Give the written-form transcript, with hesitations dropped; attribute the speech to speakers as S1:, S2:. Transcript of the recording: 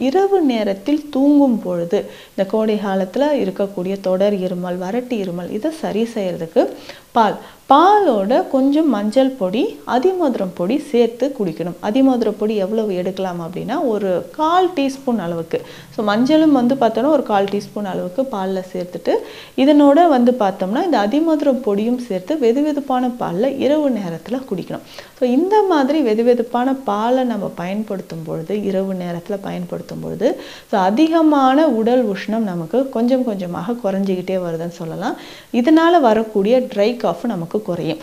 S1: இரவு நேரத்தில் தூங்கும் பொழுது இந்த கோடை காலத்துல இருக்கக்கூடிய தொடர் இருமல், வறட்டு இருமல் இதை சரி செய்யறதுக்கு பாலோட கொஞ்சம் மஞ்சள் பொடி, அதிமதுரம் பொடி சேர்த்து குடிக்கணும். அதிமதுர பொடி எவ்வளவு எடுக்கலாம் அப்படின்னா ஒரு 1/4 டீஸ்பூன் அளவுக்கு. ஸோ மஞ்சளும் பார்த்தோன்னா ஒரு 1/4 டீஸ்பூன் அளவுக்கு பாலில் சேர்த்துட்டு இதனோட பார்த்தோம்னா இந்த அதிமதுரம் பொடியும் சேர்த்து வெதுவெதுப்பான பாலில் இரவு நேரத்தில் குடிக்கணும். ஸோ இந்த மாதிரி வெதுவெதுப்பான பாலை நம்ம பயன்படுத்தும் பொழுது, இரவு நேரத்தில் பயன்படுத்தும் பொழுது ஸோ அதிகமான உடல் உஷ்ணம் நமக்கு கொஞ்சம் கொஞ்சமாக குறைஞ்சிக்கிட்டே வருதுன்னு சொல்லலாம். இதனால் வரக்கூடிய ட்ரை காஃப் நமக்கு குறையும்.